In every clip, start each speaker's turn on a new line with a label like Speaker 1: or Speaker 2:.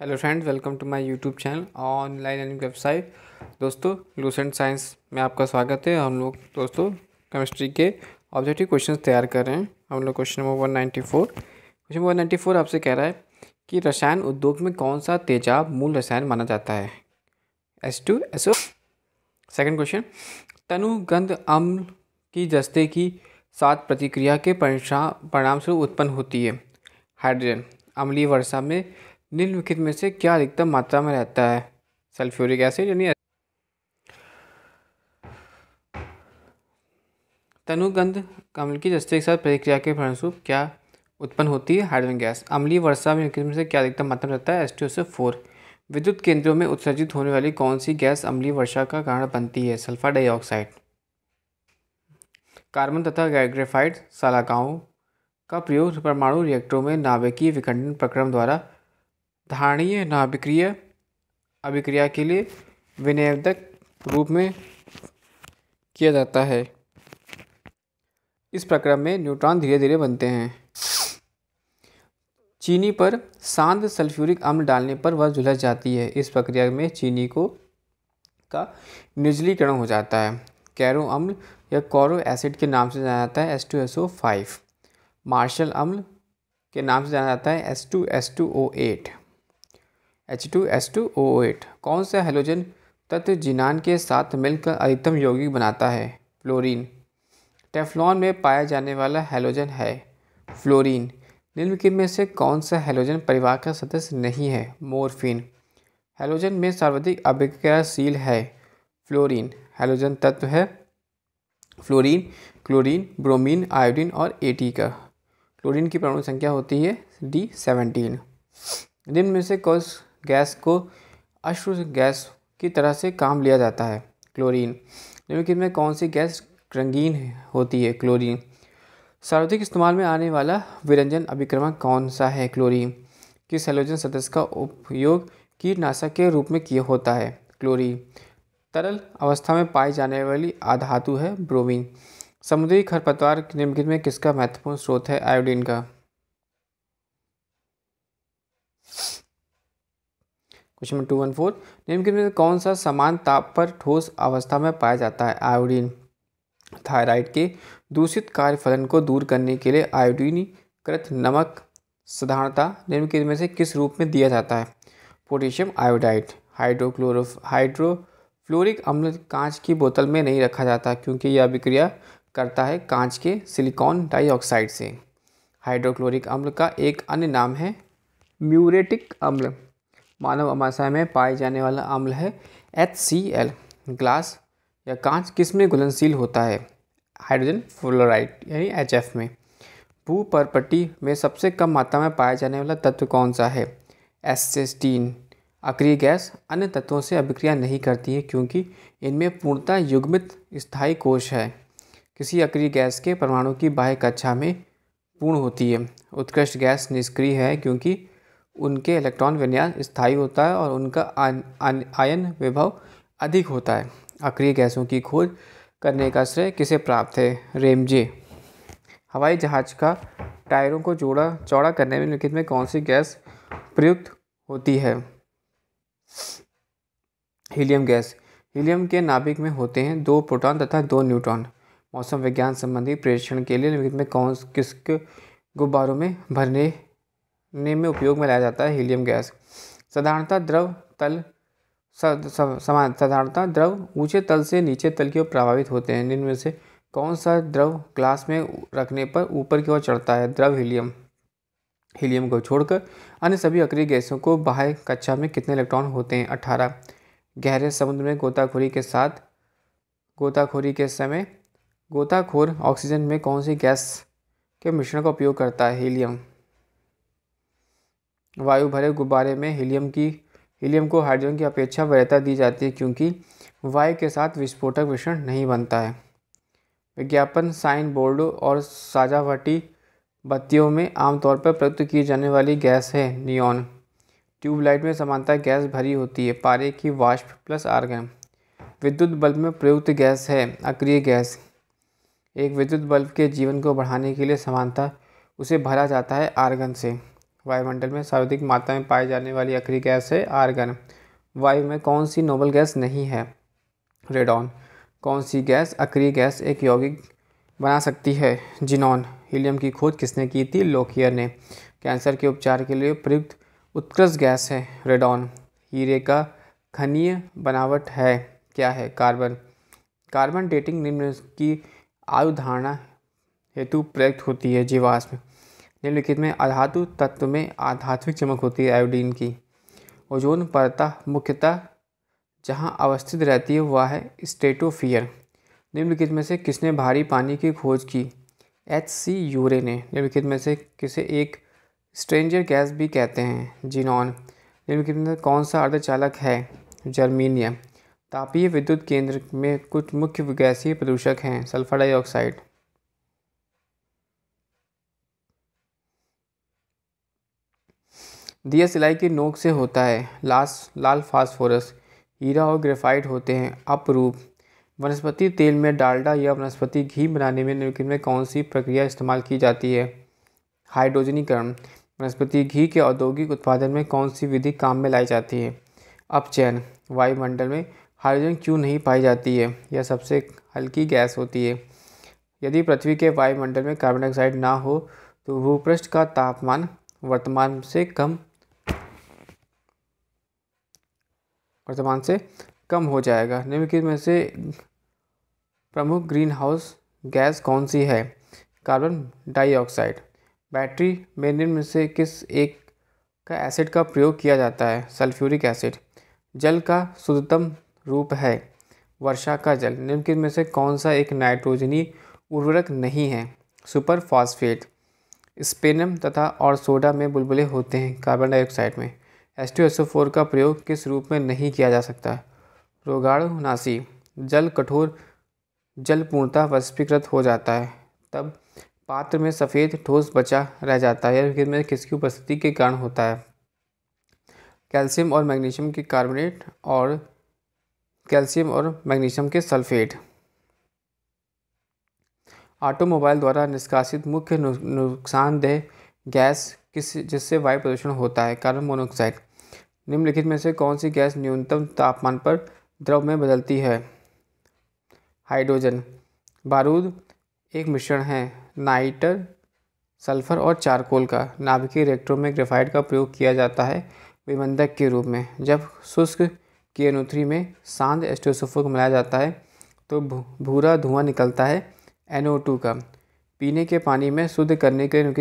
Speaker 1: Hello friends, welcome to my YouTube channel online learning website. दोस्तों, Lucent science में आपका स्वागत है। हम लोग दोस्तों केमिस्ट्री के ऑब्जेक्टिव क्वेश्चंस तैयार कर रहे हैं। हम लोग क्वेश्चन नंबर 194 आपसे कह रहा है कि रसायन उद्योग में कौन सा तेजाब मूल रसायन माना जाता है? H2SO। सेकंड क्वेश्चन, तनुगंध अम्ल की जस्ते की साथ प्रतिक्रिया के परिणाम स्वरूप उत्पन्न होती है हाइड्रोजन। अम्लीय वर्षा में निम्नलिखित में से क्या अधिकतम मात्रा में रहता है? सल्फ्यूरिक एसिड यानी तनुगंध अम्ल की जस्ते के साथ प्रतिक्रिया के परिणामस्वरूप क्या उत्पन्न होती है? Hydrogen gas. अम्लीय वर्षा में निम्नलिखित में से क्या अधिकतम मात्रा में रहता है? H2SO4। विद्युत केंद्रों में उत्सर्जित होने वाली कौन सी गैस अम्लीय वर्षा का कारण बनती है? Sulphur dioxide. कार्बन तथा ग्रेफाइट शलाकाओं का प्रयोग परमाणु रिएक्टरों में नाभिकीय विखंडन प्रक्रम द्वारा धारणीय नाभिकीय अभिक्रिया के लिए विनिर्देशक रूप में किया जाता है। इस प्रक्रम में न्यूट्रॉन धीरे धीरे बनते हैं। चीनी पर सांद्र सल्फ्यूरिक अम्ल डालने पर वह झुलस जाती है। इस प्रक्रिया में चीनी का निर्जलीकरण हो जाता है। कैरो अम्ल या कौरो एसिड के नाम से जाना जाता है H2SO5। मार्शल अम्ल के नाम से जाना जाता है H2S2O8। कौन सा हैलोजन तत्व जिनान के साथ मिलकर अधिकतम यौगिक बनाता है? फ्लोरीन। टेफ्लॉन में पाया जाने वाला हैलोजन है फ्लोरीन। निम्नलिखित में से कौन सा हैलोजन परिवार का सदस्य नहीं है? मोर्फिन। हैलोजन में सर्वाधिक अभिक्रियाशील है फ्लोरीन। हैलोजन तत्व है फ्लोरीन, क्लोरीन, ब्रोमीन, आयोडीन और एटी का। क्लोरीन की परमाणु संख्या होती है D17। निम्न में से कौन गैस को अश्रु गैस की तरह से काम लिया जाता है? क्लोरीन। निम्नलिखित में कौन सी गैस रंगीन होती है? क्लोरीन। सर्वाधिक इस्तेमाल में आने वाला विरंजन अभिक्रमक कौन सा है? क्लोरीन। किस हैलोजन सदस्य का उपयोग कीटनाशक के रूप में किया होता है? क्लोरीन। तरल अवस्था में पाई जाने वाली अधातु है ब्रोमीन। समुद्री खरपतवार निम्नलिखित में किसका महत्वपूर्ण स्रोत है? आयोडीन का। क्वेश्चन नंबर 214, निम्नलिखित में कौन सा समान ताप पर ठोस अवस्था में पाया जाता है? आयोडीन। थायराइड के दूषित कार्यफलन को दूर करने के लिए आयोडीनीकृत नमक साधारणतः निम्नलिखित में से किस रूप में दिया जाता है? Potassium iodide. हाइड्रोफ्लोरिक अम्ल कांच की बोतल में नहीं रखा जाता क्योंकि यह अभिक्रिया करता है कांच के सिलिकॉन डाइऑक्साइड से। हाइड्रोक्लोरिक अम्ल का एक अन्य नाम है म्यूरेटिक अम्ल। मानव आमाशय में पाए जाने वाला अम्ल है HCl। ग्लास या कांच किस में घुलनशील होता है? हाइड्रोजन फ्लोराइड यानी HF में। भूपर्पटी में सबसे कम मात्रा में पाया जाने वाला तत्व कौन सा है? एसिस्टीन। अक्रिय गैस अन्य तत्वों से अभिक्रिया नहीं करती है क्योंकि इनमें पूर्णतः युग्मित स्थायी कोश है। किसी अक्रिय गैस के परमाणु की बाह्य कक्षा में पूर्ण होती है। उत्कृष्ट गैस निष्क्रिय है क्योंकि उनके इलेक्ट्रॉन विन्यास स्थायी होता है और उनका आयन विभव अधिक होता है। अक्रिय गैसों की खोज करने का श्रेय किसे प्राप्त है? रेमजे। हवाई जहाज का टायरों को चौड़ा करने में निम्नलिखित में कौन सी गैस प्रयुक्त होती है? Helium gas. हीलियम के नाभिक में होते हैं 2 प्रोटॉन तथा 2 न्यूट्रॉन। मौसम विज्ञान संबंधी प्रेक्षण के लिए निम्नलिखित में किस गुब्बारों में भरने में उपयोग में लाया जाता है? Helium gas. साधारणतः द्रव ऊंचे तल से नीचे तल की ओर प्रभावित होते हैं। इनमें से कौन सा द्रव ग्लास में रखने पर ऊपर की ओर चढ़ता है? द्रव हीलियम। हीलियम को छोड़कर अन्य सभी अक्रिय गैसों को बाह्य कक्षा में कितने इलेक्ट्रॉन होते हैं? 18। गहरे समुद्र में गोताखोरी के समय गोताखोर ऑक्सीजन में कौन सी गैस के मिश्रण का उपयोग करता है? हीलियम। वायु भरे गुब्बारे में हीलियम को हाइड्रोजन की अपेक्षा वरीयता दी जाती है क्योंकि वायु के साथ विस्फोटक मिश्रण नहीं बनता है। विज्ञापन साइन बोर्डों और सजावटी बत्तियों में आमतौर पर प्रयुक्त की जाने वाली गैस है नियॉन। ट्यूबलाइट में सामान्यतः गैस भरी होती है पारे की वाष्प प्लस आर्गन। विद्युत बल्ब में प्रयुक्त गैस है अक्रिय गैस। एक विद्युत बल्ब के जीवन को बढ़ाने के लिए सामान्यतः उसे भरा जाता है आर्गन से। वायुमंडल में सर्वाधिक मात्रा में पाई जाने वाली आखिरी गैस है आर्गन। वायु में कौन सी नोबल गैस नहीं है? रेडॉन। कौन सी गैस अक्रिय गैस एक यौगिक बना सकती है? जिनॉन। हीलियम की खोज किसने की थी? लोकियर ने। कैंसर के उपचार के लिए प्रयुक्त उत्कृष्ट गैस है? रेडॉन। हीरे का खनिज बनावट है क्या है? कार्बन। कार्बन डेटिंग निम्न की आयु धारणा हेतु प्रयुक्त होती है? जीवाश्म। निम्नलिखित में अधातु तत्व में आधात्मिक चमक होती है? आयोडीन की। ओजोन परत मुख्यतः जहाँ अवस्थित रहती है वह है स्ट्रेटोस्फीयर। निम्नलिखित में से किसने भारी पानी की खोज की? H.C. यूरे ने। निम्नलिखित में से किसे एक स्ट्रेंजर गैस भी कहते हैं? जिनॉन। निम्नलिखित में कौन सा अर्धचालक है? जर्मीनियम। तापीय विद्युत केंद्र में कुछ मुख्य गैसीय प्रदूषक हैं? Sulphur dioxide. दिया सिलाई की नोक से होता है? लाल फास्फोरस। हीरा और ग्रेफाइट होते हैं अपरूप। वनस्पति तेल में डालडा या वनस्पति घी बनाने में निम्नलिखित में कौन सी प्रक्रिया इस्तेमाल की जाती है? हाइड्रोजनीकरण। वनस्पति घी के औद्योगिक उत्पादन में कौन सी विधि काम में लाई जाती है? अपचयन। वायुमंडल में हाइड्रोजन क्यों नहीं पाई जाती है? यह सबसे हल्की गैस होती है। यदि पृथ्वी के वायुमंडल में कार्बन डाइऑक्साइड ना हो तो भूपृष्ठ का तापमान वर्तमान से कम हो जाएगा। निम्नलिखित में से प्रमुख ग्रीन हाउस गैस कौन सी है? Carbon dioxide. बैटरी में निम्न में से किस एक का एसिड का प्रयोग किया जाता है? Sulphuric acid. जल का शुद्धतम रूप है? वर्षा का जल। निम्नलिखित में से कौन सा एक नाइट्रोजनी उर्वरक नहीं है? Super phosphate. स्पेनम तथा और सोडा में बुलबुले होते हैं? कार्बन डाइऑक्साइड में। H2SO4 का प्रयोग किस रूप में नहीं किया जा सकता? रोगाणुनाशी। जल कठोर जल पूर्णतः वाष्पीकृत हो जाता है तब पात्र में सफ़ेद ठोस बचा रह जाता है। यह में किसकी उपस्थिति के कारण होता है? कैल्शियम और मैग्नीशियम के कार्बोनेट और कैल्शियम और मैग्नीशियम के सल्फेट। ऑटोमोबाइल द्वारा निष्कासित मुख्य नुकसानदेह गैस जिससे वायु प्रदूषण होता है? Carbon monoxide. निम्नलिखित में से कौन सी गैस न्यूनतम तापमान पर द्रव में बदलती है? हाइड्रोजन। बारूद एक मिश्रण है नाइटर, सल्फर और चारकोल का। नाभिकीय रिएक्टरों में ग्रेफाइट का प्रयोग किया जाता है विमंदक के रूप में। जब शुष्क KNO3 में सांद्र H2SO4 को मिलाया जाता है तो भूरा धुआं निकलता है NO2 का। पीने के पानी में शुद्ध करने के लिए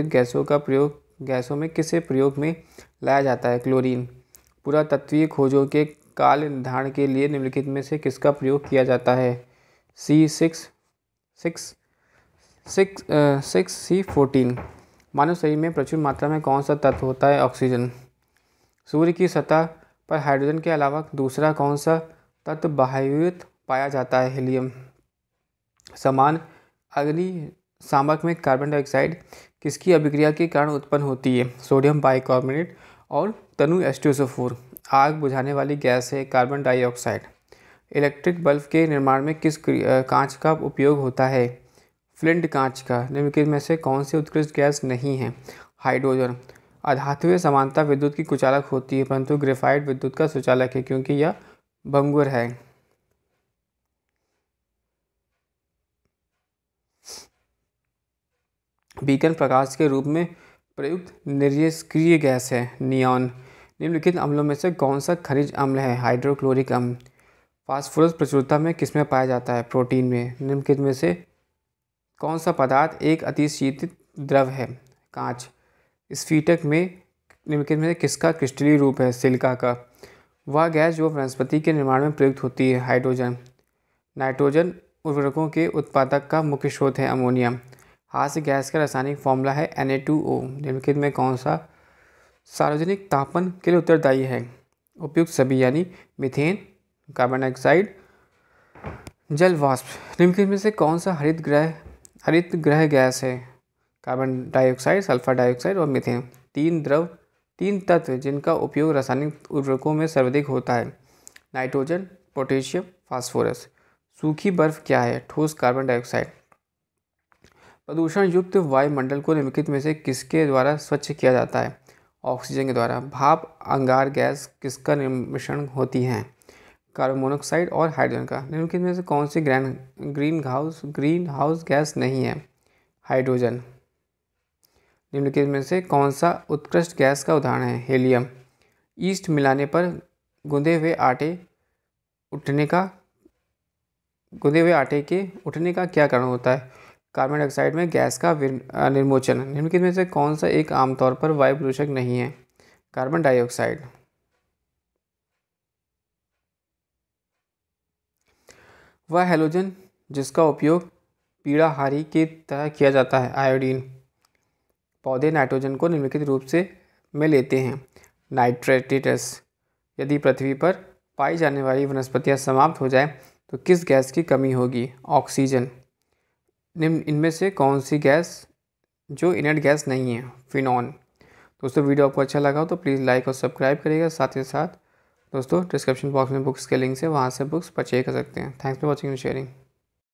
Speaker 1: गैसों में किसे प्रयोग में लाया जाता है? क्लोरीन। पुरातत्वीय खोजों के काल निर्धारण के लिए निम्नलिखित में से किसका प्रयोग किया जाता है? C6C14। मानव शरीर में प्रचुर मात्रा में कौन सा तत्व होता है? ऑक्सीजन। सूर्य की सतह पर हाइड्रोजन के अलावा दूसरा कौन सा तत्व बाह्ययुत पाया जाता है? हीलियम। समान अग्निशामक में कार्बन डाइऑक्साइड किसकी अभिक्रिया के कारण उत्पन्न होती है? सोडियम बाइकार्बोनेट और तनु H2SO4। आग बुझाने वाली गैस है कार्बन डाइऑक्साइड। इलेक्ट्रिक बल्ब के निर्माण में किस कांच का उपयोग होता है? फ्लिंट कांच का। निम्नलिखित में से कौन सी उत्कृष्ट गैस नहीं है? हाइड्रोजन। अधातुएं समानता विद्युत की कुचालक होती है परंतु ग्रेफाइट विद्युत का सुचालक है क्योंकि यह भंगुर है। बीकन प्रकाश के रूप में प्रयुक्त निष्क्रिय गैस है नियॉन। निम्नलिखित अम्लों में से कौन सा खनिज अम्ल है? हाइड्रोक्लोरिक अम्ल। फास्फोरस प्रचुरता में किसमें पाया जाता है? प्रोटीन में। निम्नलिखित में से कौन सा पदार्थ एक अतिशीतित द्रव है? कांच। स्फीटक में निम्नलिखित में किसका क्रिस्टलीय रूप है? सिलिका का। वह गैस जो वनस्पति के निर्माण में प्रयुक्त होती है? हाइड्रोजन। नाइट्रोजन उर्वरकों के उत्पादक का मुख्य स्रोत है अमोनिया। हास्य गैस का रासायनिक फॉर्मूला है Na2O। निम्नलिखित में कौन सा सार्वजनिक तापन के लिए उत्तरदायी है? उपयुक्त सभी यानी मीथेन, कार्बन डाइऑक्साइड, जल वाष्प। निम्नलिखित में से कौन सा हरित गृह गैस है? कार्बन डाइऑक्साइड, सल्फर डाइऑक्साइड और मीथेन। तीन तत्व जिनका उपयोग रासायनिक उर्वरकों में सर्वाधिक होता है? Nitrogen, potassium, phosphorus. सूखी बर्फ क्या है? ठोस कार्बन डाइऑक्साइड। प्रदूषण युक्त वायुमंडल को निम्नलिखित में से किसके द्वारा स्वच्छ किया जाता है? ऑक्सीजन के द्वारा। भाप अंगार गैस किसका मिश्रण होती है? कार्बन मोनोऑक्साइड और हाइड्रोजन का। निम्नलिखित में से कौन सी ग्रीन हाउस गैस नहीं है? हाइड्रोजन। निम्नलिखित में से कौन सा उत्कृष्ट गैस का उदाहरण है? हीलियम। ईस्ट मिलाने पर गूंदे हुए आटे के उठने का क्या कारण होता है? कार्बन डाइऑक्साइड में गैस का निर्मोचन। निम्नलिखित में से कौन सा एक आमतौर पर वायु प्रदूषक नहीं है? Carbon dioxide. वह हैलोजन जिसका उपयोग पीड़ाहारी की तरह किया जाता है? आयोडीन। पौधे नाइट्रोजन को निम्नलिखित रूप से में लेते हैं। नाइट्रेटस। यदि पृथ्वी पर पाई जाने वाली वनस्पतियां समाप्त हो जाए तो किस गैस की कमी होगी? ऑक्सीजन। निम्न इनमें से कौन सी गैस जो इनर्ट गैस नहीं है? फिनॉन। दोस्तों वीडियो आपको अच्छा लगा हो तो प्लीज़ लाइक और सब्सक्राइब करिएगा। साथ ही साथ दोस्तों डिस्क्रिप्शन बॉक्स में बुक्स के लिंक है, वहाँ से बुक्स परचेज कर सकते हैं। Thanks for watching and sharing.